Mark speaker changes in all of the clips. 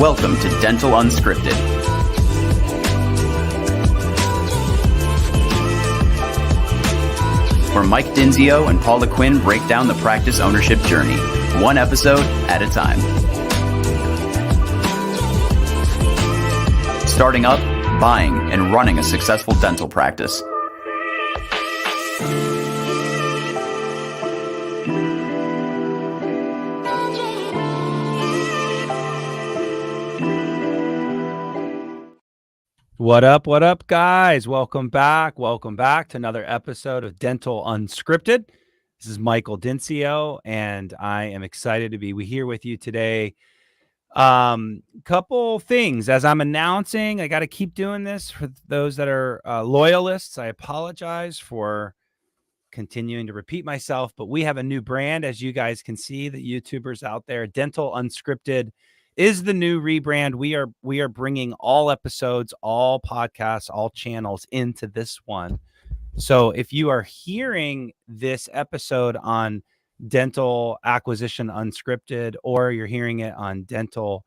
Speaker 1: Welcome to Dental Unscripted. Where Mike Dinzio and Paula Quinn break down the practice ownership journey, one episode at a time. Starting up, buying, and running a successful dental practice.
Speaker 2: What up, guys? Welcome back to another episode of Dental Unscripted. This is Michael Dinzio, and I am excited to be here with you today. Couple things. As I'm announcing, I got to keep doing this for those that are loyalists. I apologize for continuing to repeat myself, but we have a new brand, as you guys can see, the YouTubers out there. Dental Unscripted is the new rebrand. We are bringing all episodes, all podcasts, all channels into this one. So if you are hearing this episode on Dental Acquisition Unscripted, or you're hearing it on Startup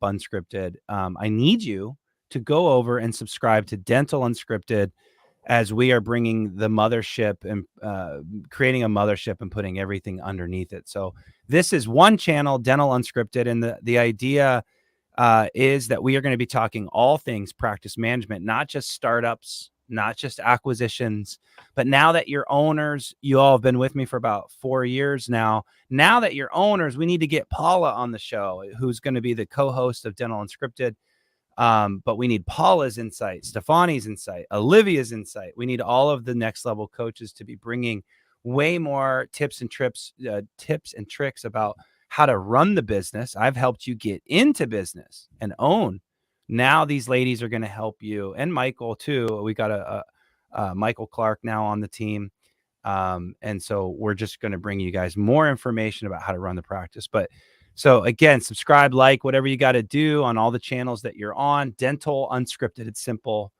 Speaker 2: Unscripted, I need you to go over and subscribe to Dental Unscripted, as we are bringing the mothership and creating a mothership and putting everything underneath it. So this is one channel, Dental Unscripted, and the idea is that we are going to be talking all things practice management, not just startups, not just acquisitions, but now that you're owners, you all have been with me for about 4 years now. Now that you're owners, we need to get Paula on the show, who's going to be the co-host of Dental Unscripted. But we need Paula's insight, Stefani's insight, Olivia's insight. We need all of the next level coaches to be bringing way more tips and tricks about how to run the business. I've helped you get into business and own. Now these ladies are going to help you, and Michael too. We got a Michael Clark now on the team. And so we're just going to bring you guys more information about how to run the practice. But so again, subscribe, like, whatever you got to do on all the channels that you're on. Dental Unscripted, it's simple,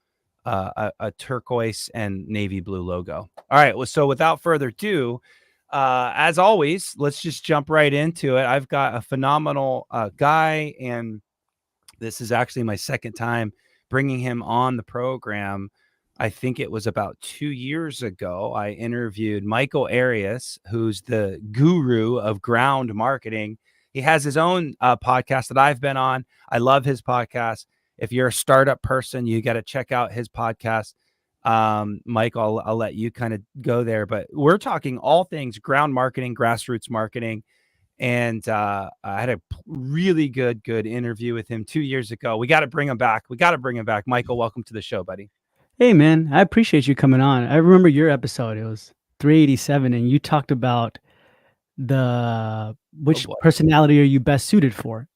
Speaker 2: a turquoise and navy blue logo. All right, well, so without further ado, as always, let's just jump right into it. I've got a phenomenal guy, and this is actually my second time bringing him on the program. I think it was about 2 years ago. I interviewed Michael Arias, who's the guru of ground marketing. He has his own podcast that I've been on. I love his podcast. If you're a startup person, you got to check out his podcast. Mike, I'll let you kind of go there, but we're talking all things ground marketing, grassroots marketing. And I had a really good interview with him 2 years ago. We got to bring him back. Michael, welcome to the show, buddy.
Speaker 3: Hey, man, I appreciate you coming on. I remember your episode. It was 387, and you talked about which personality are you best suited for,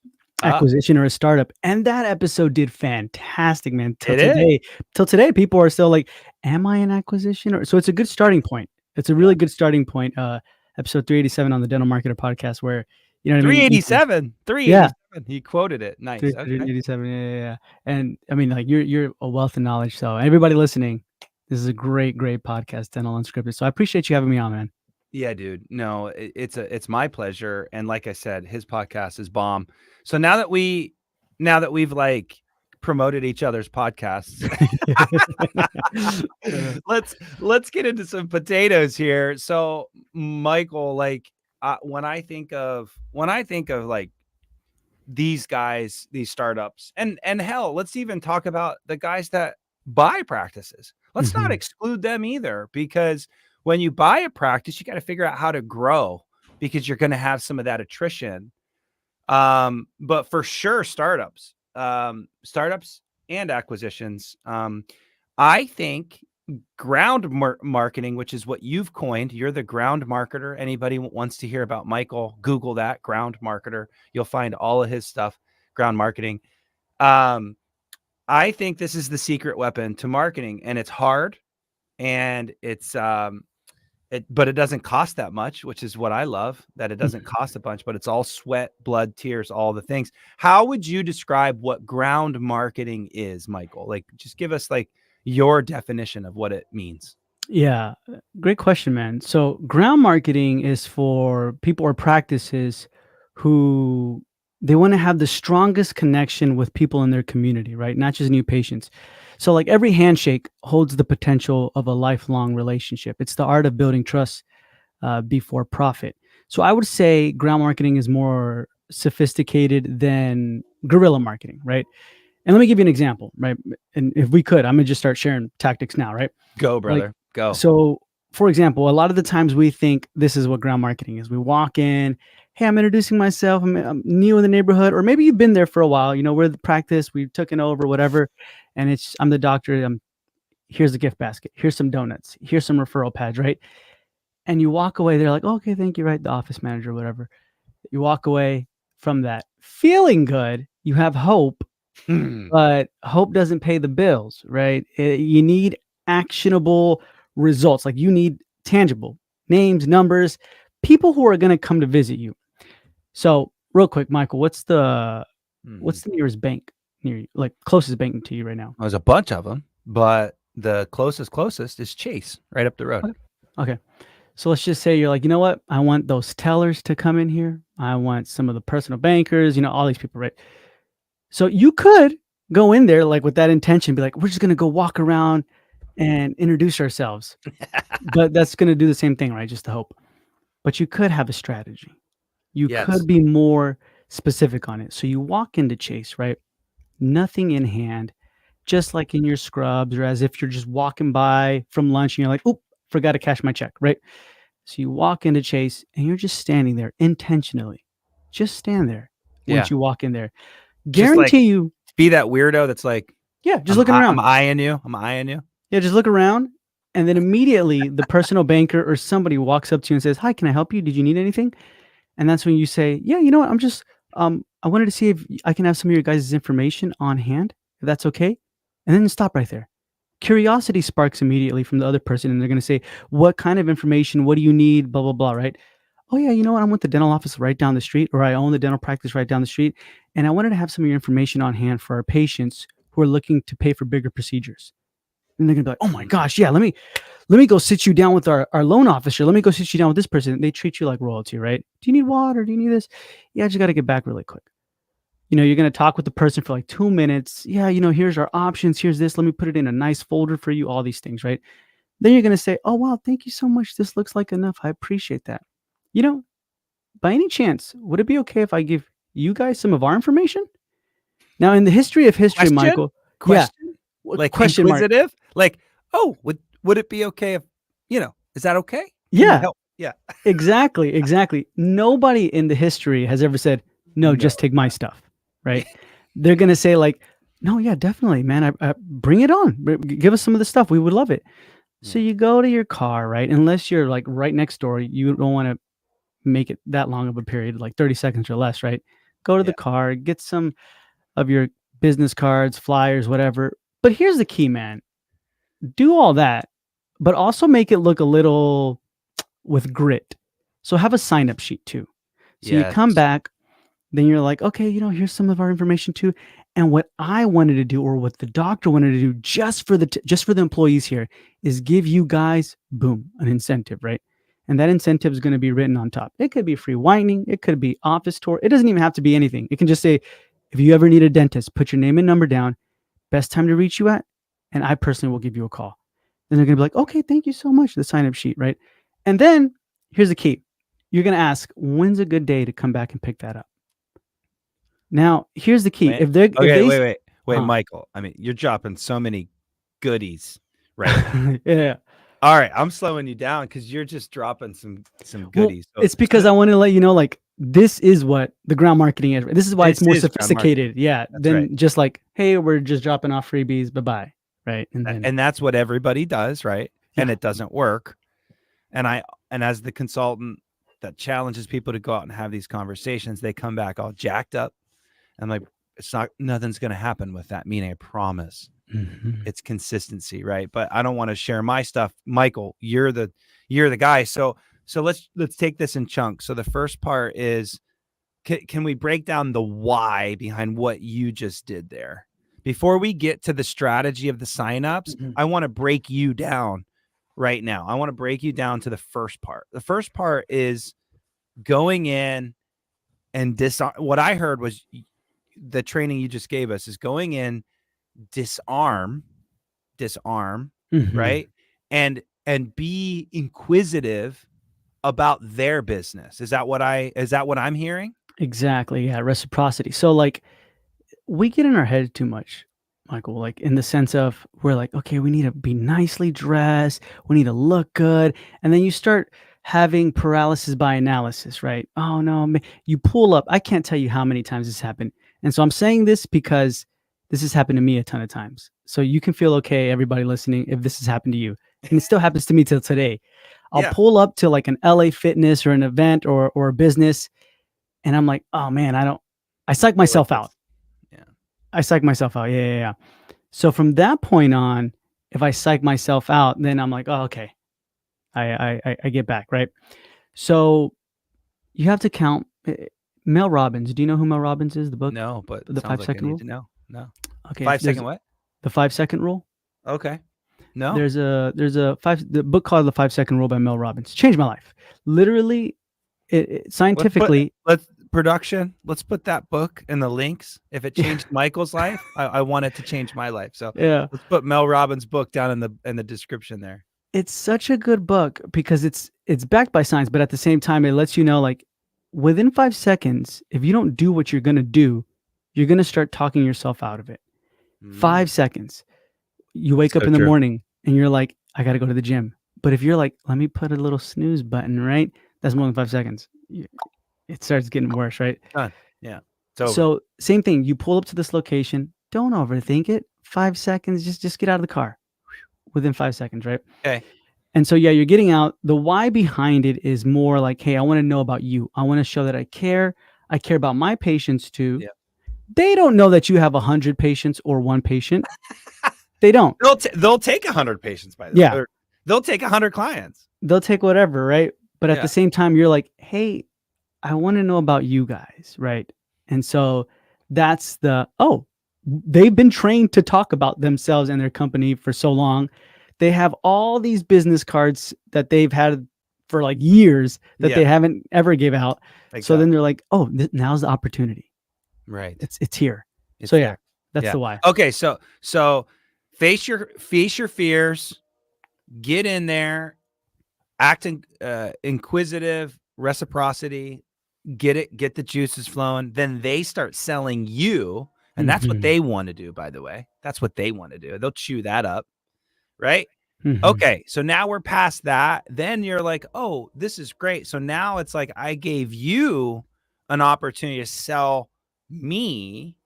Speaker 3: acquisition or a startup. And that episode did fantastic, man. Till today, people are still like, am I an acquisition? So it's a good starting point. It's a really good starting point. Episode 387 on the Dental Marketer podcast, where, you know what
Speaker 2: 387, I mean? 387. Yeah. He quoted it. Nice.
Speaker 3: 387. Yeah. And I mean, like, you're a wealth of knowledge. So everybody listening, this is a great podcast, Dental Unscripted. So I appreciate you having me on, man.
Speaker 2: Yeah, dude. No, it's my pleasure. And like I said, his podcast is bomb. So now that we've like promoted each other's podcasts, let's get into some potatoes here. So Michael, like when I think of like these guys, these startups, and hell, let's even talk about the guys that buy practices. Let's not exclude them either, because when you buy a practice, you got to figure out how to grow, because you're going to have some of that attrition. But for sure, startups and acquisitions. I think ground marketing, which is what you've coined. You're the ground marketer. Anybody wants to hear about Michael, Google that, ground marketer. You'll find all of his stuff, ground marketing. I think this is the secret weapon to marketing, and it's hard, and it's but it doesn't cost that much, which is what I love, that it doesn't cost a bunch, but it's all sweat, blood, tears, all the things. How would you describe what ground marketing is, Michael? Like, just give us like your definition of what it means.
Speaker 3: Yeah, great question, man. So ground marketing is for people or practices who They want to have the strongest connection with people in their community, right? Not just new patients. So like every handshake holds the potential of a lifelong relationship. It's the art of building trust before profit. So I would say ground marketing is more sophisticated than guerrilla marketing, right? And let me give you an example, right? And if we could, I'm gonna just start sharing tactics now, right?
Speaker 2: Go,
Speaker 3: Like,
Speaker 2: brother. Go.
Speaker 3: so for example, a lot of the times we think this is what ground marketing is. We walk in, hey, I'm introducing myself. I'm new in the neighborhood, or maybe you've been there for a while. We're the practice, we've taken over, whatever. And I'm the doctor. Here's the gift basket. Here's some donuts. Here's some referral pads, right? And you walk away. They're like, oh, okay, thank you, right? The office manager, whatever. You walk away from that feeling good. You have hope, but hope doesn't pay the bills, right? You need actionable results. Like you need tangible names, numbers, people who are going to come to visit you. So real quick, Michael, what's the nearest bank near you, like closest bank to you right now?
Speaker 2: There's a bunch of them, but the closest is Chase, right up the road.
Speaker 3: Okay. So let's just say you're like, you know what? I want those tellers to come in here. I want some of the personal bankers, all these people, right? So you could go in there like with that intention, be like, we're just going to go walk around and introduce ourselves. But that's going to do the same thing, right? Just to hope. But you could have a strategy. You could be more specific on it. So you walk into Chase, right? Nothing in hand, just like in your scrubs, or as if you're just walking by from lunch and you're like, oop, forgot to cash my check, right? So you walk into Chase and you're just standing there intentionally. Just stand there once you walk in there. Guarantee you
Speaker 2: be that weirdo that's like,
Speaker 3: just looking around.
Speaker 2: I'm eyeing you.
Speaker 3: Yeah, just look around. And then immediately the personal banker or somebody walks up to you and says, hi, can I help you? Did you need anything? And that's when you say, yeah, you know what? I'm just, I wanted to see if I can have some of your guys' information on hand, if that's okay. And then stop right there. Curiosity sparks immediately from the other person. And they're going to say, what kind of information? What do you need? Blah, blah, blah, right? Oh yeah, you know what? I'm with the dental office right down the street, or I own the dental practice right down the street. And I wanted to have some of your information on hand for our patients who are looking to pay for bigger procedures. And they're gonna be like, oh my gosh, yeah, let me go sit you down with our loan officer. Let me go sit you down with this person. They treat you like royalty, right? Do you need water? Do you need this? Yeah, I just got to get back really quick. You're going to talk with the person for like 2 minutes. Yeah, here's our options. Here's this. Let me put it in a nice folder for you. All these things, right? Then you're going to say, oh, wow, thank you so much. This looks like enough. I appreciate that. By any chance, would it be okay if I give you guys some of our information? Now, in the history of history,
Speaker 2: Question?
Speaker 3: Michael.
Speaker 2: Question?
Speaker 3: Yeah.
Speaker 2: Like
Speaker 3: question
Speaker 2: inquisitive? Mark. Like, oh, would it be okay if, is that okay?
Speaker 3: Yeah. Exactly. Nobody in the history has ever said, no, just take my stuff, right? They're going to say like, no, yeah, definitely, man. I bring it on. Give us some of the stuff. We would love it. So you go to your car, right? Unless you're like right next door, you don't want to make it that long of a period, like 30 seconds or less, right? Go to the car, get some of your business cards, flyers, whatever. But here's the key, man. Do all that, but also make it look a little with grit. So have a sign-up sheet too. So you come back, then you're like, okay, here's some of our information too. And what I wanted to do, or what the doctor wanted to do just for the employees here, is give you guys, boom, an incentive, right? And that incentive is going to be written on top. It could be free whitening. It could be office tour. It doesn't even have to be anything. It can just say, if you ever need a dentist, put your name and number down, best time to reach you at, and I personally will give you a call. Then they're going to be like, okay, thank you so much, the sign-up sheet, right? And then here's the key. You're going to ask, when's a good day to come back and pick that up? Now, here's the key.
Speaker 2: Wait, Michael. I mean, you're dropping so many goodies, right?
Speaker 3: Yeah.
Speaker 2: All right, I'm slowing you down because you're just dropping some goodies.
Speaker 3: Well, it's because I want to let you know, like, this is what the ground marketing is. This is why it's more sophisticated. Yeah. Than just like, hey, we're just dropping off freebies. Bye-bye. Right.
Speaker 2: And that's what everybody does, right? Yeah. And it doesn't work. And as the consultant that challenges people to go out and have these conversations, they come back all jacked up. And like, nothing's going to happen with that. Meaning, I promise. Mm-hmm. It's consistency, right? But I don't want to share my stuff. Michael, you're the guy. So let's take this in chunks. So the first part is, can we break down the why behind what you just did there? Before we get to the strategy of the signups, I want to break you down right now. I want to break you down to the first part. The first part is going in and disarm. What I heard was the training you just gave us is going in, disarm,
Speaker 3: Mhm.
Speaker 2: right? And be inquisitive about their business. Is that what I'm hearing?
Speaker 3: Exactly. Yeah. Reciprocity. So like we get in our head too much, Michael, like in the sense of we're like, okay, we need to be nicely dressed. We need to look good. And then you start having paralysis by analysis, right? Oh no, you pull up. I can't tell you how many times this happened. And so I'm saying this because this has happened to me a ton of times. So you can feel okay, everybody listening, if this has happened to you. And it still happens to me till today. I'll
Speaker 2: Yeah.
Speaker 3: pull up to like an LA Fitness or an event or a business, and I'm like, oh man, I psych myself out.
Speaker 2: Yeah.
Speaker 3: I psych myself out. Yeah. So from that point on, if I psych myself out, then I'm like, oh, okay. I get back, right? So you have to count. Mel Robbins. Do you know who Mel Robbins is? The book,
Speaker 2: No, but it
Speaker 3: The
Speaker 2: sounds like I
Speaker 3: 5 second
Speaker 2: need
Speaker 3: rule.
Speaker 2: to know. No.
Speaker 3: Okay,
Speaker 2: 5 second what?
Speaker 3: The 5 second rule.
Speaker 2: Okay. No.
Speaker 3: There's the book called The 5 second Rule by Mel Robbins. Changed my life. Literally, scientifically.
Speaker 2: Let's put that book in the links. If it changed Michael's life, I want it to change my life. So
Speaker 3: Yeah.
Speaker 2: let's put Mel Robbins' book down in the description there.
Speaker 3: It's such a good book because it's backed by science, but at the same time, it lets you know, like, within 5 seconds, if you don't do what you're going to do, you're going to start talking yourself out of it. 5 seconds. You wake up in the morning and you're like, I got to go to the gym. But if you're like, let me put a little snooze button, right? That's more than 5 seconds. It starts getting worse, right?
Speaker 2: Done. Yeah. It's over.
Speaker 3: So same thing. You pull up to this location. Don't overthink it. 5 seconds. Just get out of the car within 5 seconds, right?
Speaker 2: Okay.
Speaker 3: And so, yeah, you're getting out. The why behind it is more like, hey, I want to know about you. I want to show that I care. I care about my patients too.
Speaker 2: Yeah.
Speaker 3: They don't know that you have 100 patients or one patient. They don't.
Speaker 2: They'll take 100 patients by this.
Speaker 3: Yeah.
Speaker 2: Or they'll take 100 clients.
Speaker 3: They'll take whatever, right? But at the same time, you're like, hey, I want to know about you guys, right? And so that's they've been trained to talk about themselves and their company for so long. They have all these business cards that they've had for like years that they haven't ever gave out. Exactly. So then they're like, oh, now's the opportunity.
Speaker 2: Right.
Speaker 3: It's here. So yeah, that's the why.
Speaker 2: Okay. So face your fears, get in there, act inquisitive, reciprocity, get the juices flowing. Then they start selling you. And that's what they want to do, by the way. That's what they want to do. They'll chew that up. Right. Okay. So now we're past that. Then you're like, oh, this is great. So now it's like, I gave you an opportunity to sell me,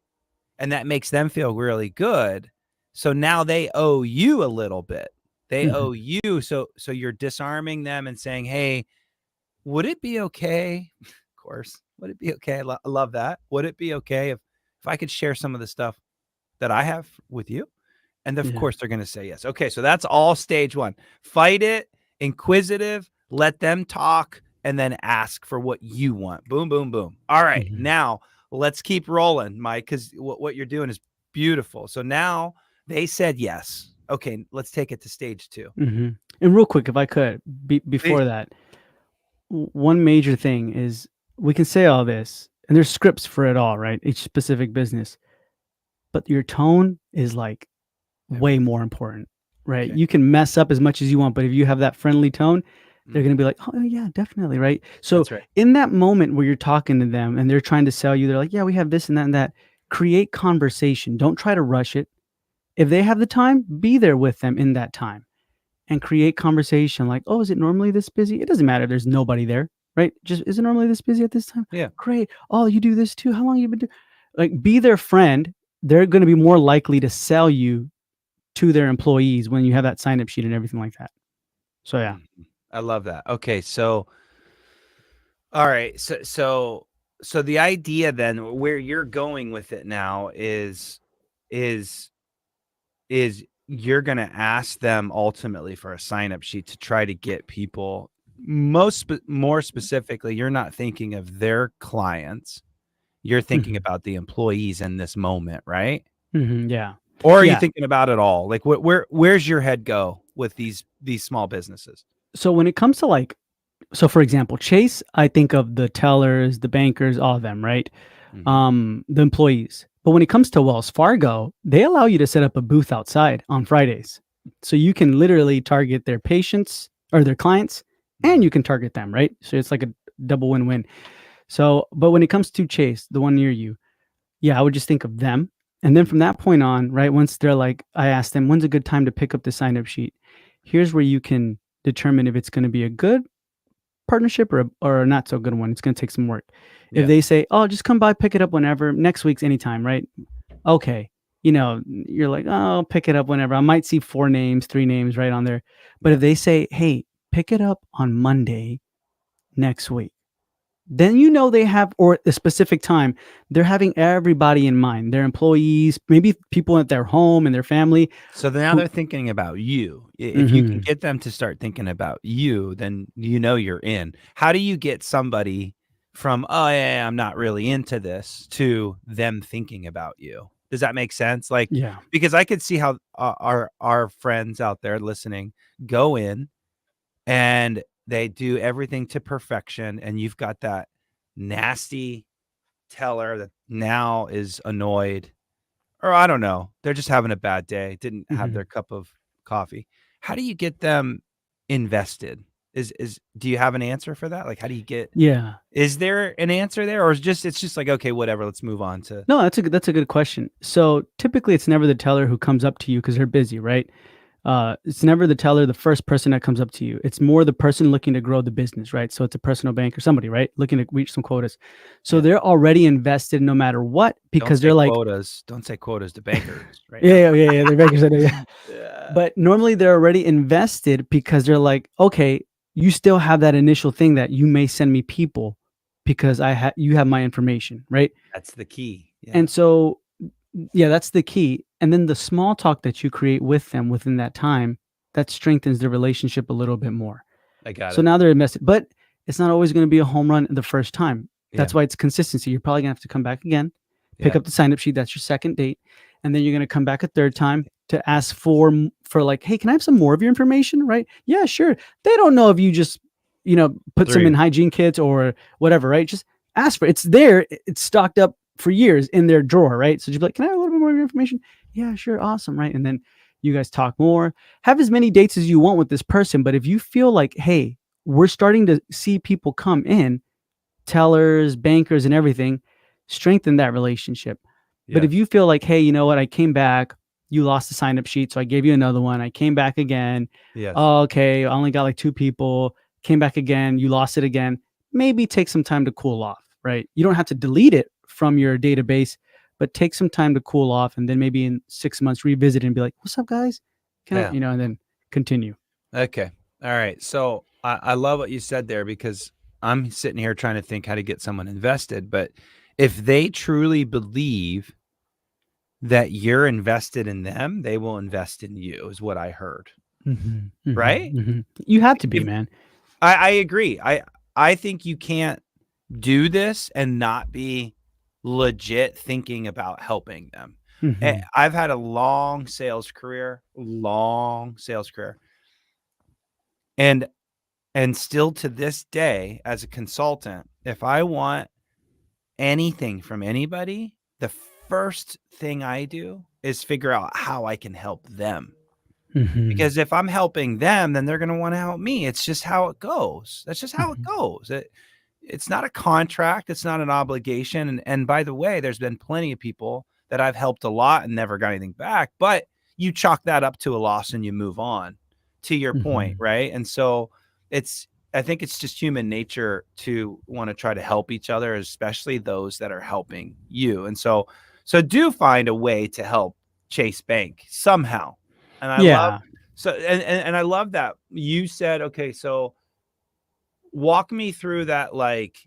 Speaker 2: and that makes them feel really good. So now they owe you a little bit. They owe you. So you're disarming them and saying, hey, would it be okay? Of course. Would it be okay? I love that. Would it be okay if I could share some of the stuff that I have with you? And of course they're going to say yes. Okay. So that's all stage one. Fight it, inquisitive, let them talk, and then ask for what you want. Boom, boom, boom. All right. Now let's keep rolling, Mike, because what you're doing is beautiful. So now they said yes. Okay. Let's take it to stage two.
Speaker 3: And real quick, if I could, before that, one major thing is we can say all this and there's scripts for it all, right? Each specific business, but your tone is like way more important, right? Okay. You can mess up as much as you want, but if you have that friendly tone, they're going to be like, oh yeah, definitely. Right. So in that moment where you're talking to them and they're trying to sell you, they're like, yeah, we have this and that and that. Create conversation. Don't try to rush it. If they have the time, be there with them in that time and create conversation. Like, oh, is it normally this busy? It doesn't matter. There's nobody there, right? Just, is it normally this busy at this time?
Speaker 2: Yeah. Great.
Speaker 3: Oh, you do this too. How long have you been doing? Like, be their friend. They're going to be more likely to sell you to their employees when you have that sign-up sheet and everything like that. So yeah,
Speaker 2: I love that. Okay, so all right, so the idea then where you're going with it now is you're going to ask them ultimately for a sign-up sheet to try to get people. More specifically, you're not thinking of their clients, you're thinking about the employees in this moment, right?
Speaker 3: Yeah.
Speaker 2: Or are you thinking about it all? Like, where's your head go with these small businesses?
Speaker 3: So when it comes to like So for example, Chase, I think of the tellers, the bankers, all of them, right? The employees. But when it comes to Wells Fargo, they allow you to set up a booth outside on Fridays. So you can literally target their patients or their clients, and you can target them, right? So it's like a double win-win. So, but when it comes to Chase, the one near you, yeah, I would just think of them. And then from that point on, right, once they're like, I asked them, when's a good time to pick up the sign-up sheet? Here's where you can determine if it's going to be a good partnership or a not so good one. It's going to take some work.
Speaker 2: Yeah.
Speaker 3: If they say, oh, just come by, pick it up whenever, next week's anytime, right? Okay. You're like, oh, I'll pick it up whenever. I might see 4 names, 3 names right on there. But if they say, hey, pick it up on Monday next week, then they have, or a specific time, they're having everybody in mind, their employees, maybe people at their home and their family.
Speaker 2: So now they're thinking about you. If you can get them to start thinking about you, then you're in. How do you get somebody from, oh yeah, I'm not really into this, to them thinking about you? Does that make sense? Like,
Speaker 3: Yeah.
Speaker 2: because I could see how our friends out there listening go in and they do everything to perfection, and you've got that nasty teller that now is annoyed, or I don't know, they're just having a bad day, didn't have their cup of coffee. How do you get them invested? Do you have an answer for that? Like, how do you get?
Speaker 3: Yeah.
Speaker 2: Is there an answer there, or it's just like, okay, whatever, let's move on to?
Speaker 3: No, that's a good question. So typically, it's never the teller who comes up to you because they're busy, right? It's never the teller, the first person that comes up to you. It's more the person looking to grow the business, right? So it's a personal bank or somebody, right, looking to reach some quotas. So they're already invested no matter what, because they're like,
Speaker 2: quotas. Don't say quotas to bankers, right?
Speaker 3: yeah, they're bankers. Yeah.
Speaker 2: Yeah.
Speaker 3: But normally they're already invested because they're like, okay, you still have that initial thing that you may send me people because you have my information, right?
Speaker 2: That's the key. Yeah.
Speaker 3: And so, yeah, that's the key. And then the small talk that you create with them within that time, that strengthens the relationship a little bit more.
Speaker 2: I got it.
Speaker 3: So now they're invested, but it's not always going to be a home run the first time. That's
Speaker 2: Yeah.
Speaker 3: why it's consistency. You're probably gonna have to come back again, pick
Speaker 2: Yeah.
Speaker 3: up the sign-up sheet. That's your second date. And then you're going to come back a third time to ask for like, hey, can I have some more of your information? Right? Yeah, sure. They don't know if you just, put some in hygiene kits or whatever, right? Just ask for it. It's there. It's stocked up for years in their drawer, right? So you'd be like, can I have a little bit more of your information? Yeah, sure. Awesome. Right. And then you guys talk more, have as many dates as you want with this person. But if you feel like, hey, we're starting to see people come in, tellers, bankers, and everything, strengthen that relationship. But if you feel like, hey, you know what, I came back, you lost the sign-up sheet, so I gave you another one. I came back again.
Speaker 2: Yes.
Speaker 3: Oh, okay, I only got like 2 people. Came back again. You lost it again. Maybe take some time to cool off, right? You don't have to delete it from your database, but take some time to cool off, and then maybe in 6 months revisit it and be like, "What's up, guys?"
Speaker 2: Yeah.
Speaker 3: And then continue.
Speaker 2: Okay. All right. So I love what you said there, because I'm sitting here trying to think how to get someone invested. But if they truly believe that you're invested in them, they will invest in you, is what I heard. Right?
Speaker 3: You have to be, man.
Speaker 2: I agree. I think you can't do this and not be legit thinking about helping them. I've had a long sales career. And still to this day, as a consultant, if I want anything from anybody, the first thing I do is figure out how I can help them. Because if I'm helping them, then they're going to want to help me. It's just how it goes. That's just how it goes. It's not a contract. It's not an obligation. And by the way, there's been plenty of people that I've helped a lot and never got anything back, but you chalk that up to a loss and you move on, to your point, right? And so I think it's just human nature to want to try to help each other, especially those that are helping you. And so do find a way to help Chase Bank somehow. And I love that you said, okay, so walk me through that, like,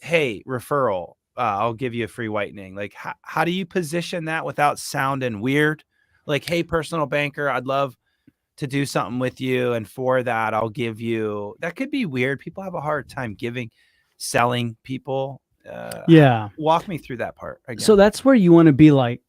Speaker 2: hey, referral, I'll give you a free whitening. Like, how do you position that without sounding weird? Like, hey, personal banker, I'd love to do something with you, and for that, I'll give you. That could be weird. People have a hard time selling people. Walk me through that part again.
Speaker 3: So that's where you want to be like,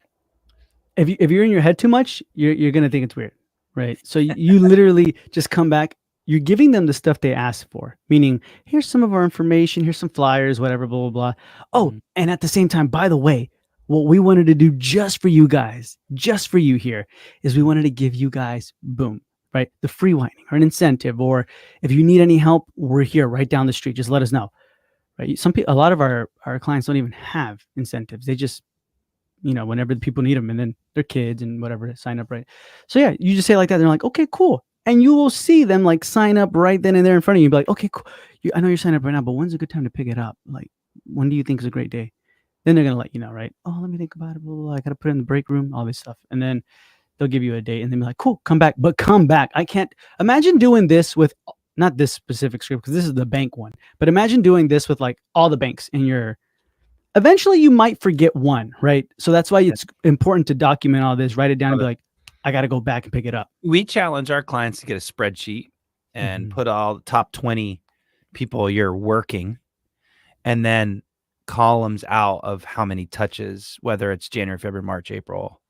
Speaker 3: if you're in your head too much, you're going to think it's weird, right? So you literally just come back. you're giving them the stuff they asked for, meaning here's some of our information, here's some flyers, whatever, blah, blah, blah. Oh, and at the same time, by the way, what we wanted to do just for you guys, just for you here, is we wanted to give you guys, boom, right? The free whining or an incentive, or if you need any help, we're here right down the street. Just let us know, right? A lot of our clients don't even have incentives. They just, whenever the people need them, and then their kids and whatever sign up, right? So yeah, you just say it like that. They're like, okay, cool. And you will see them like sign up right then and there in front of you. You'll be like, okay, cool. I know you're signing up right now, but when's a good time to pick it up? Like, when do you think is a great day? Then they're going to let you know, right? Oh, let me think about it. Blah, blah, blah. I got to put it in the break room, all this stuff. And then they'll give you a date and then be like, cool, come back. But come back. I can't imagine doing this with not this specific script because this is the bank one, but imagine doing this with like all the banks in your. Eventually you might forget one, right? So that's why it's important to document all this, write it down and be like, I got to go back and pick it up.
Speaker 2: We challenge our clients to get a spreadsheet and put all the top 20 people you're working, and then columns out of how many touches, whether it's January, February, March, April,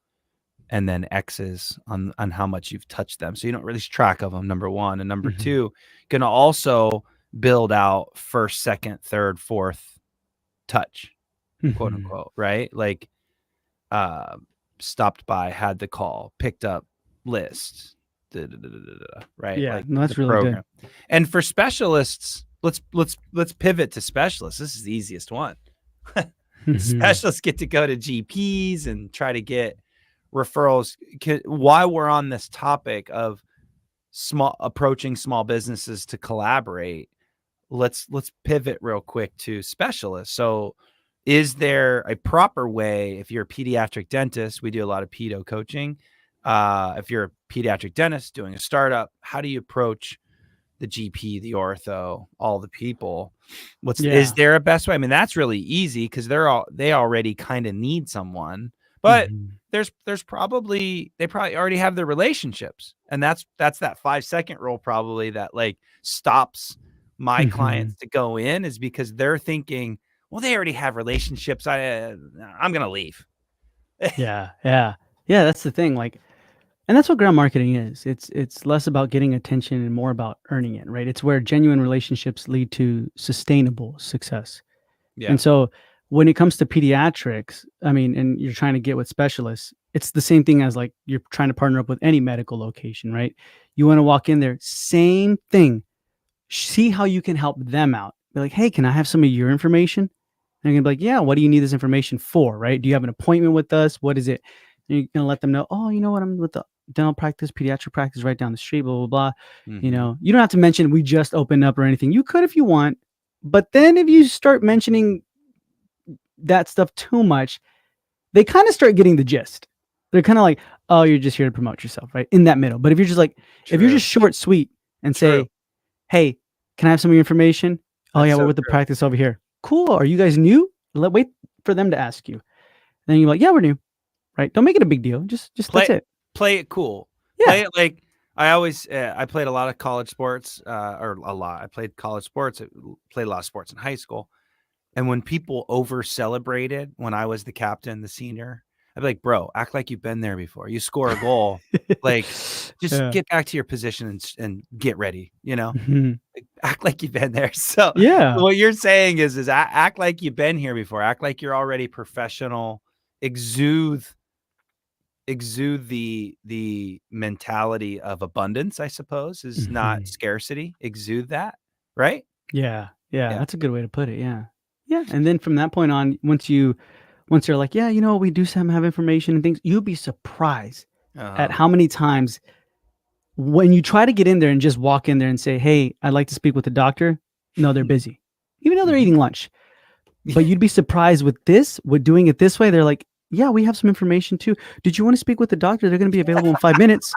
Speaker 2: and then X's on how much you've touched them. So you don't really lose track of them, number one. And number two, going to also build out first, second, third, fourth touch, quote unquote, right? Like stopped by, had the call, picked up, list, right?
Speaker 3: Yeah,
Speaker 2: like
Speaker 3: no, that's really good.
Speaker 2: And for specialists, let's pivot to specialists. This is the easiest one. Specialists get to go to GPs and try to get referrals. While we're on this topic of approaching small businesses to collaborate, let's pivot real quick to specialists. So is there a proper way, if you're a pediatric dentist, we do a lot of pedo coaching. If you're a pediatric dentist doing a startup, how do you approach the GP, the ortho, all the people? Is there a best way? I mean, that's really easy because they already kind of need someone, but there's probably, they probably already have their relationships. And that's that 5-second rule probably that like stops my clients to go in, is because they're thinking, well, they already have relationships. I'm going to leave.
Speaker 3: Yeah. That's the thing. Like, and that's what ground marketing is. It's less about getting attention and more about earning it, right? It's where genuine relationships lead to sustainable success. Yeah. And so when it comes to pediatrics, I mean, and you're trying to get with specialists, it's the same thing as like you're trying to partner up with any medical location, right? You want to walk in there, same thing. See how you can help them out. Be like, hey, can I have some of your information? And you're going to be like, yeah, what do you need this information for, right? Do you have an appointment with us? What is it? And you're going to let them know, oh, you know what? I'm with the dental practice, pediatric practice right down the street, blah, blah, blah. You don't have to mention we just opened up or anything. You could if you want. But then if you start mentioning that stuff too much, they kind of start getting the gist. They're kind of like, oh, you're just here to promote yourself, right? In that middle. But if you're just like, if you're just short, sweet and say, hey, can I have some of your information? Oh, yeah, we're with the practice over here. Cool. Are you guys new? Wait for them to ask you. Then you're like, yeah, we're new. Right? Don't make it a big deal. Just that's it.
Speaker 2: Play it cool. Yeah. Play it like I played a lot of college sports, I played college sports. I played a lot of sports in high school. And when people over celebrated, when I was the captain, the senior, I'd be like, bro, act like you've been there before. You score a goal, like just get back to your position and get ready, Like, act like you've been there. So what you're saying is act like you've been here before, act like you're already professional, exude the mentality of abundance, I suppose, is not scarcity. Exude that, right?
Speaker 3: Yeah. That's a good way to put it. Yeah. And then from that point on, once you're like, yeah, we do have information and things, you'll be surprised at how many times when you try to get in there and just walk in there and say, hey, I'd like to speak with the doctor. No, they're busy, even though they're eating lunch. But you'd be surprised with doing it this way. They're like, yeah, we have some information too. Did you want to speak with the doctor? They're going to be available in 5 minutes.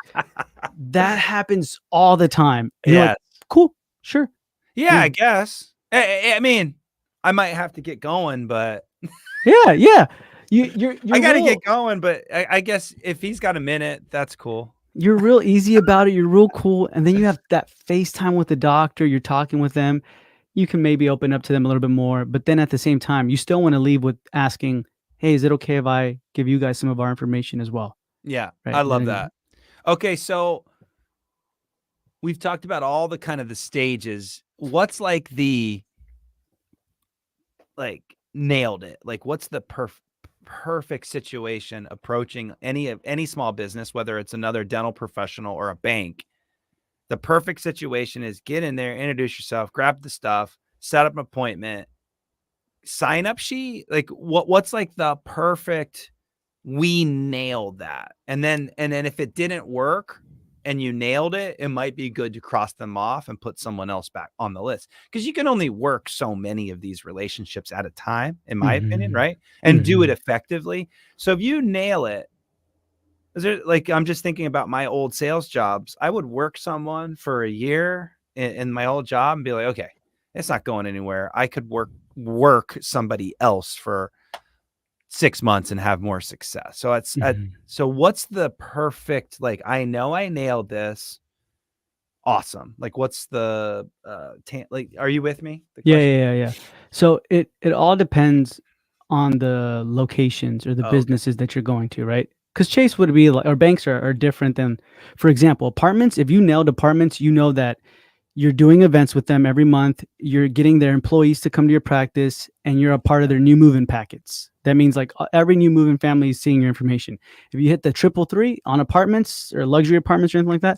Speaker 3: That happens all the time. Yeah. Like, cool. Sure.
Speaker 2: Yeah, I guess. I mean, I might have to get going, but
Speaker 3: yeah.
Speaker 2: I got to get going, but I guess if he's got a minute, that's cool.
Speaker 3: You're real easy about it. You're real cool. And then you have that FaceTime with the doctor. You're talking with them. You can maybe open up to them a little bit more. But then at the same time, you still want to leave with asking, hey, is it okay if I give you guys some of our information as well?
Speaker 2: Yeah, right? I love that. Okay, so we've talked about all the kind of the stages. What's like the nailed it? Like what's the perfect situation approaching any small business, whether it's another dental professional or a bank? The perfect situation is get in there, introduce yourself, grab the stuff, set up an appointment, sign up sheet. Like what's like the perfect, we nailed that. And then if it didn't work and you nailed it, it might be good to cross them off and put someone else back on the list, because you can only work so many of these relationships at a time, in my opinion, right? And do it effectively. So if you nail it, is there, like, I'm just thinking about my old sales jobs. I would work someone for a year in my old job and be like, okay, it's not going anywhere. I could work somebody else for 6 months and have more success. So it's so what's the perfect, like, I know I nailed this. Awesome. Like, what's the like, are you with me?
Speaker 3: Yeah. So it all depends on the locations or the businesses that you're going to, right? Because Chase would be like, or banks are different than, for example, apartments. If you nailed apartments, you know that you're doing events with them every month. You're getting their employees to come to your practice, and you're a part of their new move-in packets. That means like every new move-in family is seeing your information. If you hit the 333 on apartments or luxury apartments or anything like that,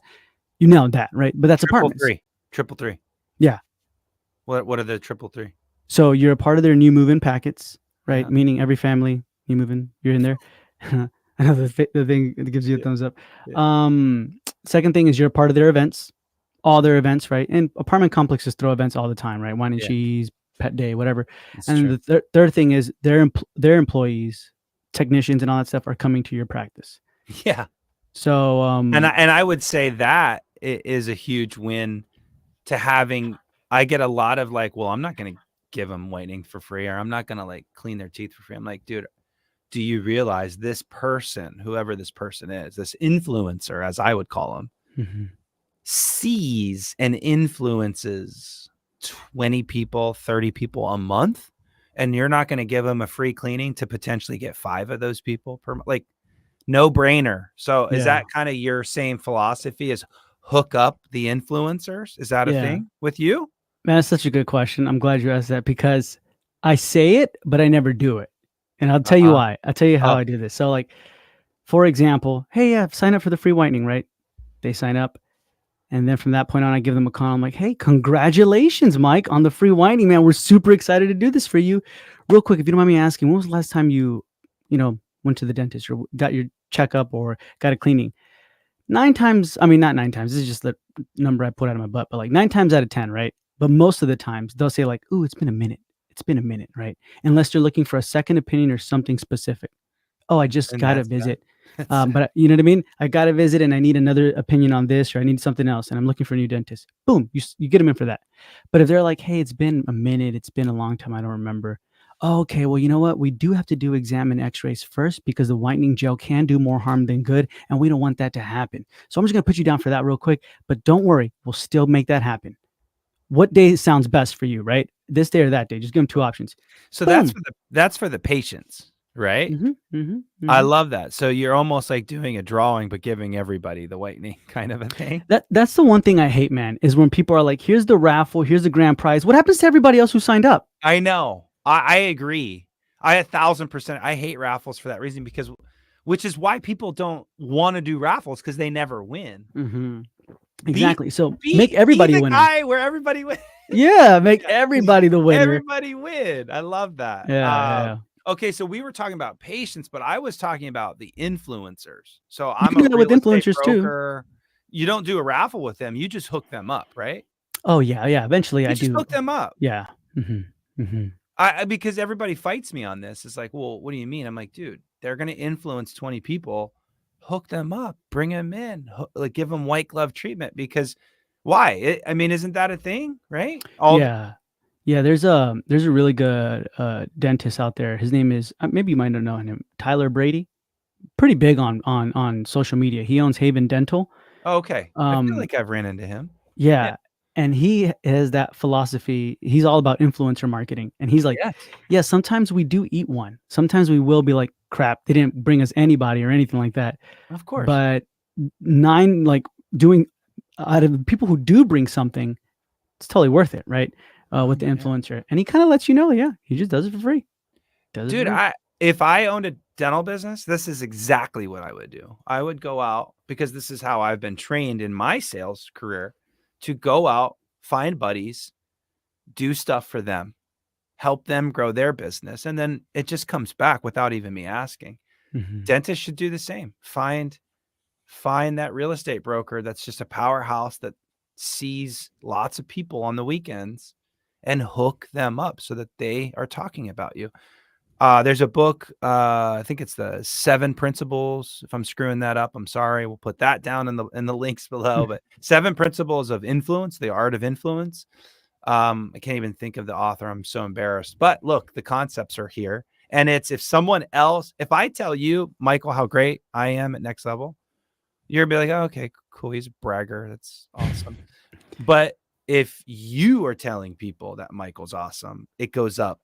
Speaker 3: you nailed that, right? But that's apartments.
Speaker 2: 333.
Speaker 3: Yeah.
Speaker 2: What are the 333?
Speaker 3: So you're a part of their new move-in packets, right? Meaning every family, new move-in, you're in there. I know the thing that gives you a thumbs up. Second thing is you're a part of their events, all their events, right? And apartment complexes throw events all the time, right? Wine and cheese, pet day, whatever. That's and true. The third thing is their employees, technicians, and all that stuff are coming to your practice.
Speaker 2: Yeah.
Speaker 3: So
Speaker 2: and I would say that it is a huge win to having. I get a lot of like, well, I'm not going to give them whitening for free, or I'm not going to like clean their teeth for free. I'm like, dude, do you realize this person, whoever this person is, this influencer, as I would call him, sees and influences 20 people, 30 people a month, and you're not going to give them a free cleaning to potentially get 5 of those people per month? Like, no brainer. So is that kind of your same philosophy, is hook up the influencers? Is that a thing with you?
Speaker 3: Man, that's such a good question. I'm glad you asked that, because I say it, but I never do it. And I'll tell you why. I'll tell you how I do this. So like, for example, hey, sign up for the free whitening, right? They sign up. And then from that point on, I give them a call. I'm like, hey, congratulations, Mike, on the free whitening, man. We're super excited to do this for you. Real quick, if you don't mind me asking, when was the last time you went to the dentist or got your checkup or got a cleaning? 9 times, I mean, not 9 times. This is just the number I put out of my butt, but like 9 times out of 10, right? But most of the times they'll say like, ooh, it's been a minute. It's been a minute, right? Unless they're looking for a second opinion or something specific. Oh, I just got to visit. But you know what I mean? I got to visit and I need another opinion on this, or I need something else, and I'm looking for a new dentist. Boom, you get them in for that. But if they're like, hey, it's been a minute, it's been a long time, I don't remember. Oh, okay, well, you know what? We do have to do exam and x-rays first, because the whitening gel can do more harm than good, and we don't want that to happen. So I'm just going to put you down for that real quick, but don't worry, we'll still make that happen. What day sounds best for you, right? This day or that day? Just give them 2 options.
Speaker 2: So that's for the patients, right? I love that. So you're almost like doing a drawing, but giving everybody the whitening kind of a thing.
Speaker 3: That's the one thing I hate, man, is when people are like, here's the raffle, here's the grand prize. What happens to everybody else who signed up?
Speaker 2: I know. I agree. 1,000%. I hate raffles for that reason, which is why people don't want to do raffles, because they never win.
Speaker 3: Exactly. So make everybody win.
Speaker 2: Where everybody wins.
Speaker 3: Yeah, make everybody the winner.
Speaker 2: Everybody win. I love that.
Speaker 3: Yeah.
Speaker 2: Okay, so we were talking about patients, but I was talking about the influencers. So I'm
Speaker 3: do that with influencers
Speaker 2: broker. You don't do a raffle with them. You just hook them up, right?
Speaker 3: Oh yeah. Eventually, I do
Speaker 2: hook them up.
Speaker 3: Yeah.
Speaker 2: Because everybody fights me on this. It's like, well, what do you mean? I'm like, dude, they're going to influence 20 people. Hook them up, bring them in, like give them white glove treatment. Because why? I mean, isn't that a thing, right?
Speaker 3: Yeah. There's a really good dentist out there. His name is, maybe you might not know him, Tyler Brady. Pretty big on social media. He owns Haven Dental.
Speaker 2: Oh, okay. I feel like I've ran into him.
Speaker 3: Yeah. And he has that philosophy. He's all about influencer marketing. And he's like, yeah, sometimes we do eat one. Sometimes we will be like, crap, they didn't bring us anybody or anything like that.
Speaker 2: Of course.
Speaker 3: But 9, like doing out of the people who do bring something, it's totally worth it, right? With the influencer, and he kind of lets you know, he just does it for free.
Speaker 2: Dude, if I owned a dental business, this is exactly what I would do. I would go out, because this is how I've been trained in my sales career, to go out, find buddies, do stuff for them, help them grow their business. And then it just comes back without even me asking. Dentists should do the same. Find that real estate broker that's just a powerhouse that sees lots of people on the weekends, and hook them up so that they are talking about you. There's a book, I think it's the 7 Principles. If I'm screwing that up, I'm sorry. We'll put that down in the links below. But 7 Principles of Influence, the art of influence. I can't even think of the author. I'm so embarrassed. But look, the concepts are here. And it's, if someone else, if I tell you, Michael, how great I am at Next Level, you're gonna be like, oh, okay, cool. He's a bragger. That's awesome. But if you are telling people that Michael's awesome, it goes up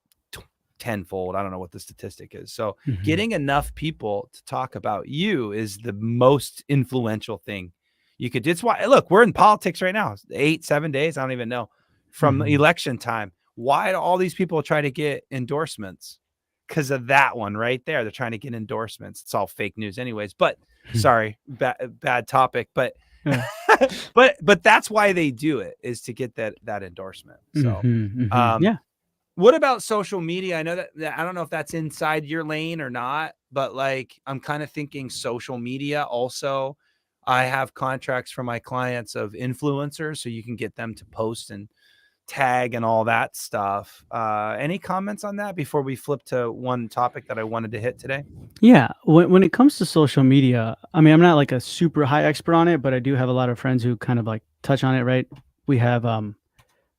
Speaker 2: tenfold. I don't know what the statistic is. So getting enough people to talk about you is the most influential thing you could do. It's why, look, we're in politics right now. 7 days. I don't even know from election time. Why do all these people try to get endorsements? Because of that one right there. They're trying to get endorsements. It's all fake news anyways, but sorry, bad topic, but but that's why they do it, is to get that endorsement. So what about social media? I know that I don't know if that's inside your lane or not, but like, I'm kind of thinking social media also. I have contracts for my clients of influencers, so you can get them to post and tag and all that stuff. Any comments on that before we flip to one topic that I wanted to hit today?
Speaker 3: Yeah, when it comes to social media, I mean, I'm not like a super high expert on it, but I do have a lot of friends who kind of like touch on it, right? We have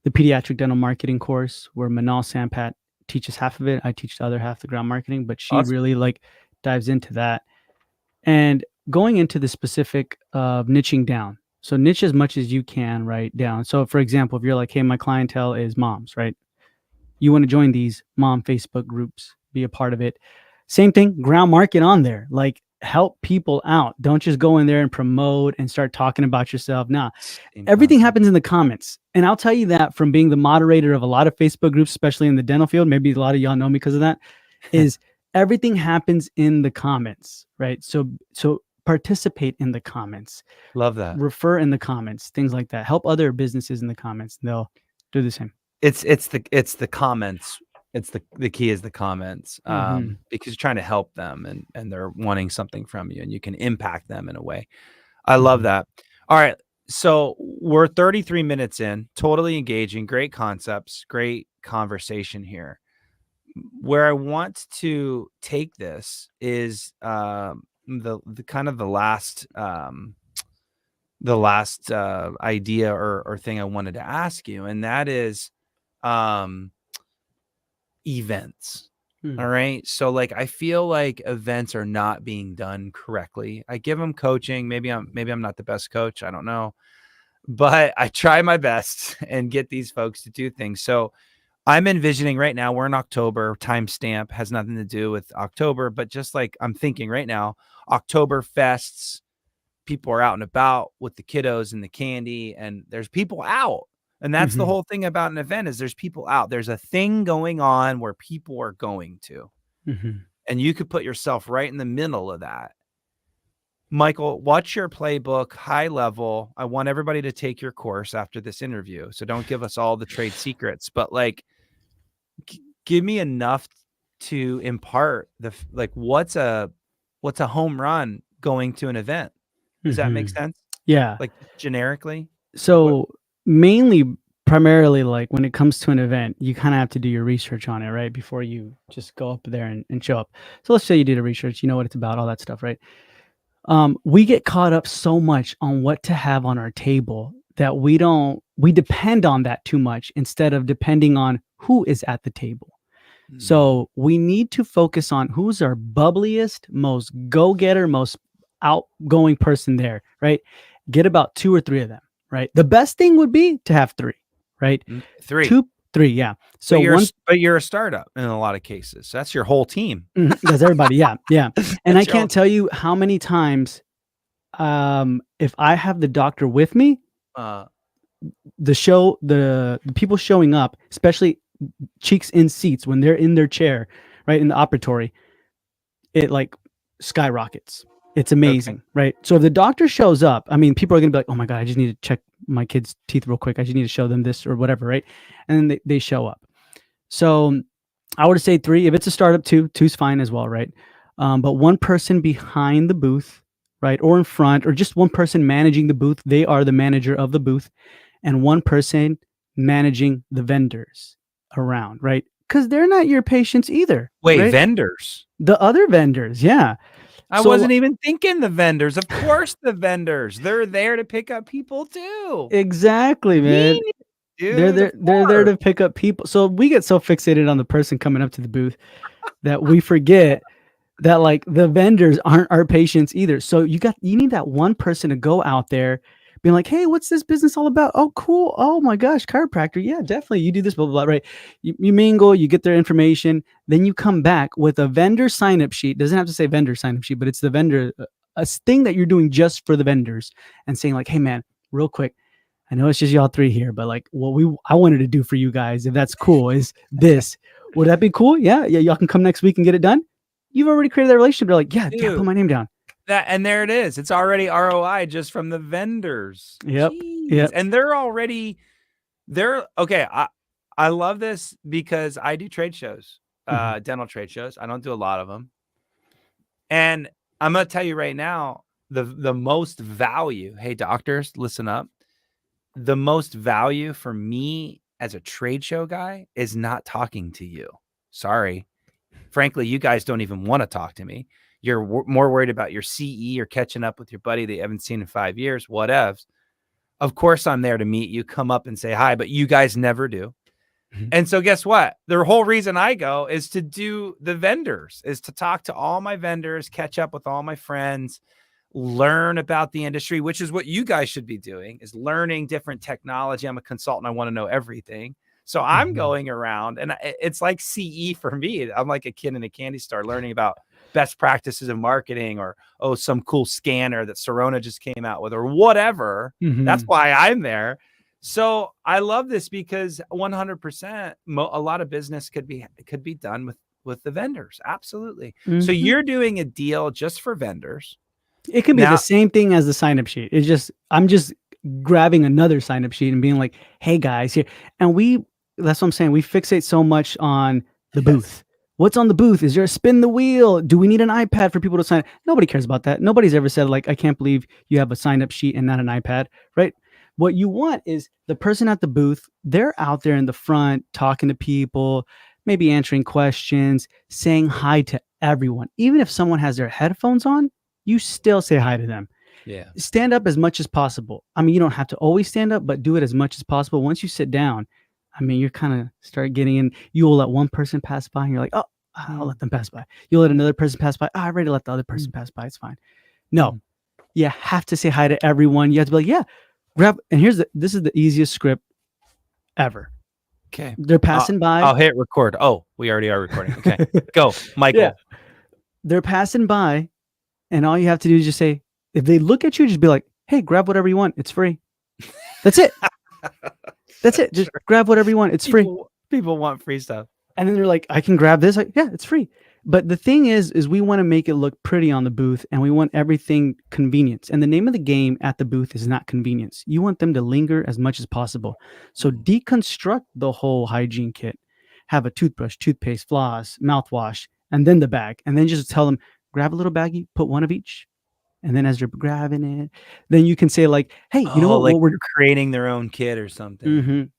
Speaker 3: the Pediatric Dental Marketing course, where Manal Sampat teaches half of it. I teach the other half, the ground marketing, but she really like dives into that. And going into the specific niching down. So niche as much as you can, right, down. So for example, if you're like, hey, my clientele is moms, right? You want to join these mom Facebook groups, be a part of it. Same thing, ground market on there. Like, help people out. Don't just go in there and promote and start talking about yourself. Nah, everything happens in the comments. And I'll tell you that from being the moderator of a lot of Facebook groups, especially in the dental field, maybe a lot of y'all know me because of that, is everything happens in the comments, right? So participate in the comments.
Speaker 2: Love that.
Speaker 3: Refer in the comments, things like that. Help other businesses in the comments, and they'll do the same.
Speaker 2: It's the comments. It's the key is the comments, because you're trying to help them, and they're wanting something from you, and you can impact them in a way. I love that. All right. So we're 33 minutes in, totally engaging, great concepts, great conversation here. Where I want to take this is the kind of the last idea or thing I wanted to ask you, and that is events. All right. So like, I feel like events are not being done correctly. I give them coaching. Maybe I'm not the best coach. I don't know, but I try my best and get these folks to do things. So I'm envisioning right now, we're in October, timestamp has nothing to do with October, but just like I'm thinking right now, October fests, people are out and about with the kiddos and the candy, and there's people out. And that's the whole thing about an event, is there's people out. There's a thing going on where people are going to, and you could put yourself right in the middle of that. Michael, what's your playbook, high level? I want everybody to take your course after this interview, so don't give us all the trade secrets, but like, give me enough to impart what's a home run going to an event. Does that make sense?
Speaker 3: Yeah.
Speaker 2: Like, generically?
Speaker 3: So primarily, like when it comes to an event, you kind of have to do your research on it, right? Before you just go up there and show up. So let's say you did a research, you know what it's about, all that stuff, right? We get caught up so much on what to have on our table that we depend on that too much, instead of depending on who is at the table. So we need to focus on who's our bubbliest, most go-getter, most outgoing person there, right? Get about 2 or 3 of them, right? The best thing would be to have 3, right?
Speaker 2: 3.
Speaker 3: 3, yeah. So
Speaker 2: but you're a startup in a lot of cases. So that's your whole team.
Speaker 3: That's everybody, yeah. And I can't tell you how many times, if I have the doctor with me, the people showing up, especially cheeks in seats when they're in their chair, right in the operatory, it like skyrockets. It's amazing, right? So if the doctor shows up, I mean, people are gonna be like, "Oh my god, I just need to check my kid's teeth real quick. I just need to show them this or whatever," right? And then they show up. So I would say 3. If it's a startup, 2's fine as well, right? But one person behind the booth, right, or in front, or just one person managing the booth. They are the manager of the booth, and one person managing the vendors around, right? Because they're not your patients either.
Speaker 2: Wait,
Speaker 3: right?
Speaker 2: vendors?
Speaker 3: The other vendors, yeah.
Speaker 2: I wasn't even thinking the vendors. Of course, the vendors. They're there to pick up people too.
Speaker 3: Exactly, man.
Speaker 2: Dude,
Speaker 3: they're there to pick up people. So we get so fixated on the person coming up to the booth that we forget that like the vendors aren't our patients either. So you need that one person to go out there being like, "Hey, what's this business all about? Oh, cool. Oh my gosh, chiropractor. Yeah, definitely. You do this, blah, blah, blah," right? You mingle, you get their information. Then you come back with a vendor sign-up sheet. Doesn't have to say vendor sign-up sheet, but it's the vendor, a thing that you're doing just for the vendors, and saying like, "Hey man, real quick, I know it's just y'all 3 here, but like what I wanted to do for you guys, if that's cool, is this. Would that be cool? Yeah, y'all can come next week and get it done." You've already created that relationship. They're like, yeah, put my name down.
Speaker 2: And there it is. It's already ROI just from the vendors.
Speaker 3: Yep.
Speaker 2: And they're okay. I love this because I do trade shows, dental trade shows. I don't do a lot of them. And I'm going to tell you right now, the most value, hey, doctors, listen up. The most value for me as a trade show guy is not talking to you. Sorry. Frankly, you guys don't even want to talk to me. You're more worried about your CE or catching up with your buddy that you haven't seen in 5 years, whatevs. Of course, I'm there to meet you, come up and say hi, but you guys never do. And so guess what? The whole reason I go is to do the vendors, is to talk to all my vendors, catch up with all my friends, learn about the industry, which is what you guys should be doing, is learning different technology. I'm a consultant. I want to know everything. So I'm going around, and it's like CE for me. I'm like a kid in a candy store learning about best practices of marketing, or, some cool scanner that Sirona just came out with, or whatever. That's why I'm there. So I love this because 100%, a lot of business could be done with the vendors. Absolutely. So you're doing a deal just for vendors.
Speaker 3: It can be the same thing as the sign-up sheet. It's just, I'm just grabbing another sign-up sheet and being like, "Hey guys, here." And that's what I'm saying. We fixate so much on the booth. What's on the booth? Is there a spin the wheel? Do we need an iPad for people to sign? Nobody cares about that. Nobody's ever said like, "I can't believe you have a sign-up sheet and not an iPad," right? What you want is the person at the booth. They're out there in the front talking to people, maybe answering questions, saying hi to everyone. Even if someone has their headphones on, you still say hi to them.
Speaker 2: Yeah.
Speaker 3: Stand up as much as possible. I mean, you don't have to always stand up, but do it as much as possible. Once you sit down, I mean, you're kind of start getting in. You will let one person pass by and you're like, "Oh, I'll let them pass by." You'll let another person pass by. "Oh, I already let the other person pass by. It's fine." No, you have to say hi to everyone. You have to be like, "Yeah, grab." And this is the easiest script ever.
Speaker 2: Okay.
Speaker 3: They're passing by.
Speaker 2: I'll hit record. Oh, we already are recording. Okay. Go, Michael.
Speaker 3: Yeah. They're passing by, and all you have to do is just say, if they look at you, just be like, "Hey, grab whatever you want. It's free." That's it. That's it. Just grab whatever you want. It's free.
Speaker 2: People want free stuff.
Speaker 3: And then they're like, "I can grab this." Like, yeah, it's free. But the thing is we want to make it look pretty on the booth, and we want everything convenience. And the name of the game at the booth is not convenience. You want them to linger as much as possible. So deconstruct the whole hygiene kit. Have a toothbrush, toothpaste, floss, mouthwash, and then the bag. And then just tell them, grab a little baggie, put one of each. And then as you're grabbing it, then you can say like, "Hey, you know what?
Speaker 2: Like we're creating their own kit or something."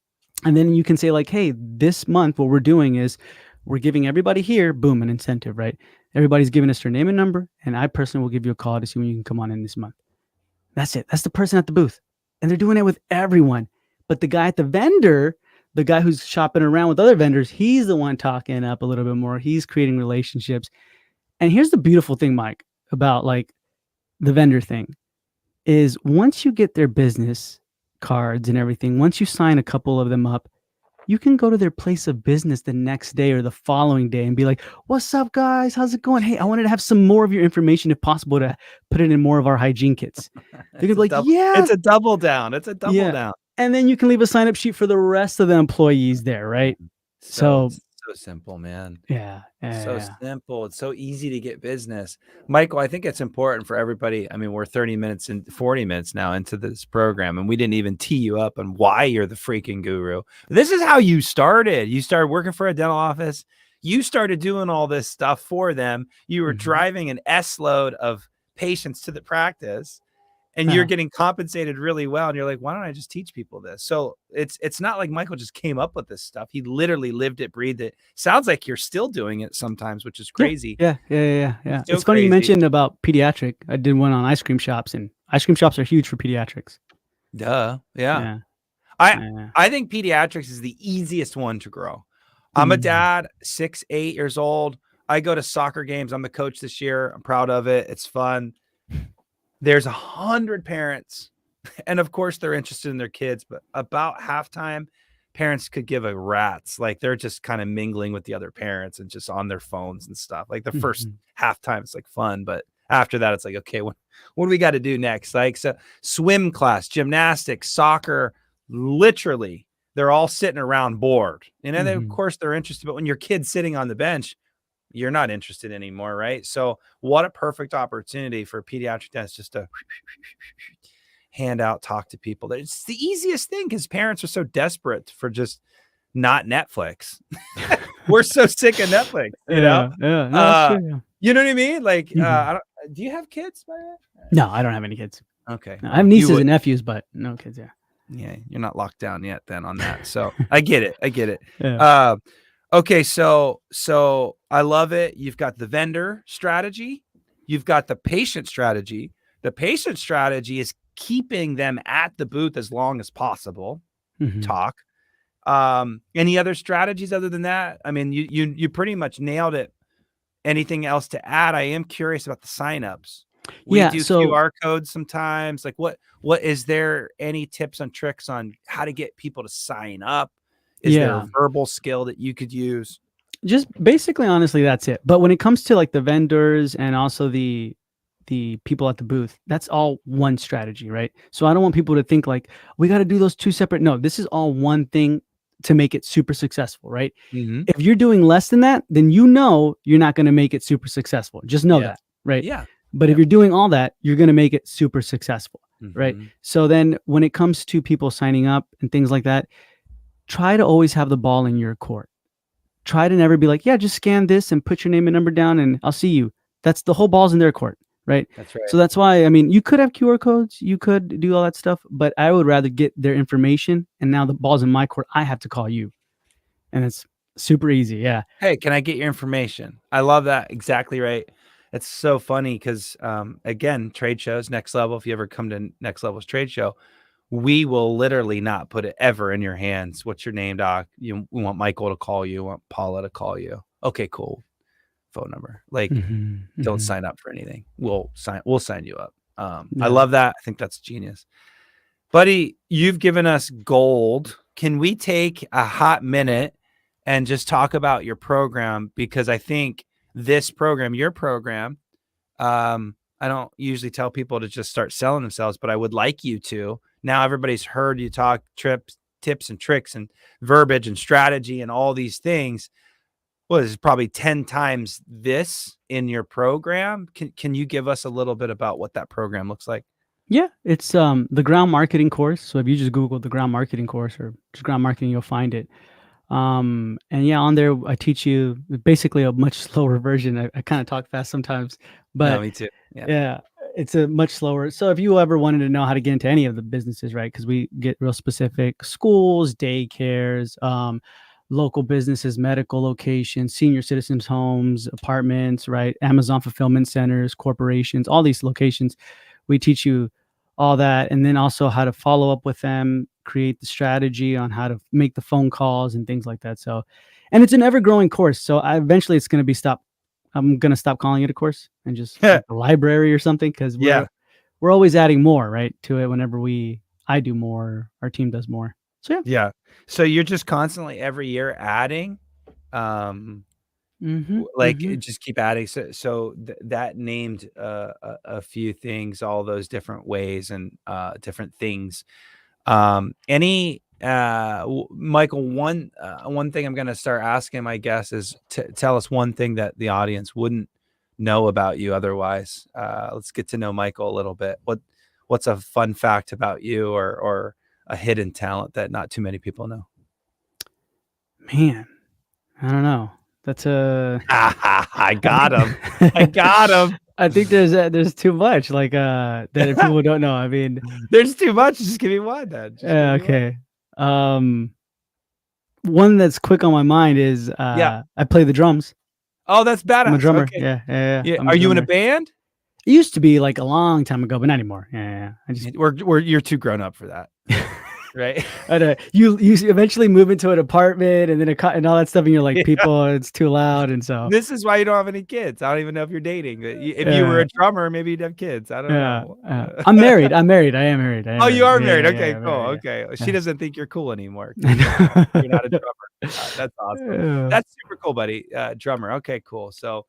Speaker 3: And then you can say like, "Hey, this month what we're doing is we're giving everybody here, boom, an incentive, right? Everybody's giving us their name and number, and I personally will give you a call to see when you can come on in this month." That's it. That's the person at the booth. And they're doing it with everyone. But the guy at the vendor, the guy who's shopping around with other vendors, he's the one talking up a little bit more. He's creating relationships. And here's the beautiful thing, Mike, about like the vendor thing is once you get their business cards and everything, once you sign a couple of them up, you can go to their place of business the next day or the following day and be like, "What's up, guys? How's it going? Hey, I wanted to have some more of your information if possible to put it in more of our hygiene kits." They're gonna be like, "Yeah,
Speaker 2: It's a double down. It's a double
Speaker 3: yeah."
Speaker 2: down.
Speaker 3: And then you can leave a sign up sheet for the rest of the employees there, right?
Speaker 2: So
Speaker 3: So
Speaker 2: so simple, man.
Speaker 3: yeah,
Speaker 2: So
Speaker 3: yeah.
Speaker 2: simple. It's so easy to get business. Michael, I think it's important for everybody. I mean, we're 30 minutes and 40 minutes now into this program, and we didn't even tee you up on why you're the freaking guru. This is how you started. You started working for a dental office. You started doing all this stuff for them. You were
Speaker 3: Mhm.
Speaker 2: driving an S load of patients to the practice, and you're
Speaker 3: Yeah.
Speaker 2: getting compensated really well, and you're like, why don't I just teach people this? So it's not like Michael just came up with this stuff. He literally lived it, breathed it. Sounds like you're still doing it sometimes, which is crazy.
Speaker 3: Yeah.
Speaker 2: So
Speaker 3: It's funny you
Speaker 2: crazy.
Speaker 3: mentioned about Pediatric. I did one on ice cream shops, and ice cream shops are huge for pediatrics.
Speaker 2: Duh. Yeah.
Speaker 3: Yeah.
Speaker 2: I
Speaker 3: Yeah.
Speaker 2: I think pediatrics is the easiest one to grow. I'm a
Speaker 3: Mhm.
Speaker 2: dad, 6, 8 years old. I go to soccer games. I'm a coach this year. I'm proud of it. It's fun. There's 100 parents, and of course they're interested in their kids, but about halftime, parents could give a rat's. Like they're just kind of mingling with the other parents and just on their phones and stuff. Like the first
Speaker 3: Mhm.
Speaker 2: halftime, it's like fun, but after that, it's like, okay, what do we got to do next? Like, so swim class, gymnastics, soccer, literally, they're all sitting around bored. And then, of
Speaker 3: Mhm.
Speaker 2: course, they're interested, but when your kid's sitting on the bench, you're not interested anymore, right? So, what a perfect opportunity for a pediatric dentist just to hand out, talk to people. It's the easiest thing because parents are so desperate for just not Netflix. We're so sick of Netflix, you know?
Speaker 3: Yeah. No, that's true. Yeah.
Speaker 2: You know what I mean? Like,
Speaker 3: Mhm.
Speaker 2: do you have kids by the way?
Speaker 3: No, I don't have any kids.
Speaker 2: Okay,
Speaker 3: No, I have
Speaker 2: well, you
Speaker 3: nieces
Speaker 2: would.
Speaker 3: and nephews, but no kids. Yeah.
Speaker 2: Yeah, you're not locked down yet then on that. So I get it. I get it.
Speaker 3: Yeah.
Speaker 2: Uh, okay, so I love it. You've got the vendor strategy, you've got the patient strategy. The patient strategy is keeping them at the booth as long as possible.
Speaker 3: Mhm.
Speaker 2: Talk. Any other strategies other than that? I mean, you pretty much nailed it. Anything else to add? I am curious about the signups. We
Speaker 3: Yeah.
Speaker 2: do
Speaker 3: So
Speaker 2: QR codes sometimes. Like what is there any tips and tricks on how to get people to sign up? Is there a
Speaker 3: yeah,
Speaker 2: verbal skill that you could use?
Speaker 3: just basically, honestly, that's it. But when it comes to like the vendors and also the people at the booth, that's all one strategy, right? So I don't want people to think like we got to do those two separate. No, this is all one thing to make it super successful, right?
Speaker 2: Mhm.
Speaker 3: If you're doing less than that, then you know you're not going to make it super successful. Just know
Speaker 2: Yeah.
Speaker 3: that, right?
Speaker 2: Yeah.
Speaker 3: But if
Speaker 2: Yep.
Speaker 3: you're doing all that, you're going to make it super successful, right?
Speaker 2: Mhm.
Speaker 3: So then when it comes to people signing up and things like that, try to always have the ball in your court. Try to never be like, yeah, just scan this and put your name and number down and I'll see you. That's the whole ball's in their court, right?
Speaker 2: That's right.
Speaker 3: So that's why, I mean, you could have QR codes, you could do all that stuff, but I would rather get their information. And now the ball's in my court. I have to call you. And it's super easy. Yeah.
Speaker 2: Hey, can I get your information? I love that. Exactly right. It's so funny because again, trade shows, Next Level. If you ever come to Next Level's trade show, we will literally not put it ever in your hands. What's your name, doc? We want Michael to call you, want Paula to call you. Okay, cool. Phone number. Like,
Speaker 3: Mhm,
Speaker 2: don't
Speaker 3: mhm.
Speaker 2: sign up for anything. We'll sign you up. I
Speaker 3: Yeah.
Speaker 2: love that. I think that's genius. Buddy, you've given us gold. Can we take a hot minute and just talk about your program? Because I think this program, your program, I don't usually tell people to just start selling themselves, but I would like you to. Now everybody's heard you talk tips and tricks and verbiage and strategy and all these things. Well, there's probably 10 times this in your program. Can you give us a little bit about what that program looks like?
Speaker 3: Yeah. It's the ground marketing course. So if you just Google the ground marketing course or just ground marketing, you'll find it. And yeah, on there I teach you basically a much slower version. I kind of talk fast sometimes,
Speaker 2: No,
Speaker 3: but
Speaker 2: me too. Yeah.
Speaker 3: yeah, it's a much slower. So if you ever wanted to know how to get into any of the businesses, right? Because we get real specific: schools, daycares, local businesses, medical locations, senior citizens' homes, apartments, right? Amazon fulfillment centers, corporations, all these locations. We teach you all that, and then also how to follow up with them, create the strategy on how to make the phone calls and things like that. So, and it's an ever growing course. So eventually it's going to be stopped. I'm gonna stop calling it a course and just like a library or something because
Speaker 2: Yeah.
Speaker 3: we're always adding more right to it whenever I do more, our team does more. So yeah.
Speaker 2: Yeah. So you're just constantly every year adding, just keep adding. So that named a few things, all those different ways and different things. Michael, one thing I'm going to start asking my guests is tell us one thing that the audience wouldn't know about you otherwise. Let's get to know Michael a little bit. What's a fun fact about you or a hidden talent that not too many people know?
Speaker 3: Man, I don't know. That's
Speaker 2: I got him. I got him.
Speaker 3: I think there's too much that people don't know. I mean,
Speaker 2: there's too much. Just give me one then.
Speaker 3: Okay. One that's quick on my mind is I play the drums.
Speaker 2: Oh, that's badass.
Speaker 3: I'm a drummer.
Speaker 2: Okay.
Speaker 3: Yeah.
Speaker 2: Are you in a band?
Speaker 3: It used to be like a long time ago, but not anymore. Yeah.
Speaker 2: You're too grown up for that. Right.
Speaker 3: You eventually move into an apartment and then and all that stuff, and you're like, people, it's too loud, and so
Speaker 2: this is why you don't have any kids. I don't even know if you're dating. If you were a drummer, maybe you'd have kids. I don't know.
Speaker 3: I'm married. I am married.
Speaker 2: Oh, you are married. Okay, cool.
Speaker 3: Married,
Speaker 2: okay, she doesn't think you're cool anymore. You're not a drummer. That's awesome. That's super cool, buddy. Drummer. Okay, cool. So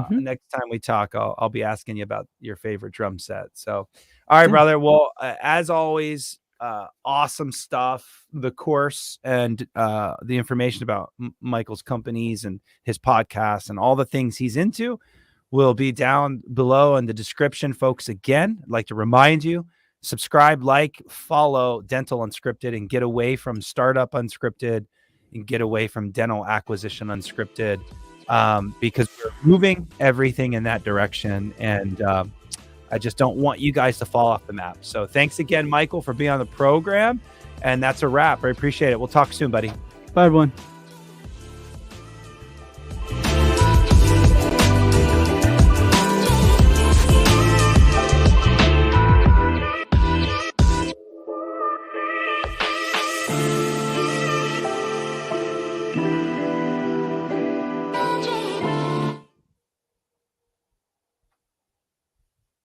Speaker 2: next time we talk, I'll be asking you about your favorite drum set. So, all right, brother. Well, as always. Awesome stuff. The course and the information about Michael's companies and his podcast and all the things he's into will be down below in the description, folks. Again, I'd like to remind you, subscribe, follow Dental Unscripted and get away from Startup Unscripted and get away from Dental Acquisition Unscripted because we're moving everything in that direction. And I just don't want you guys to fall off the map. So thanks again, Michael, for being on the program. And that's a wrap. I appreciate it. We'll talk soon, buddy.
Speaker 3: Bye, everyone.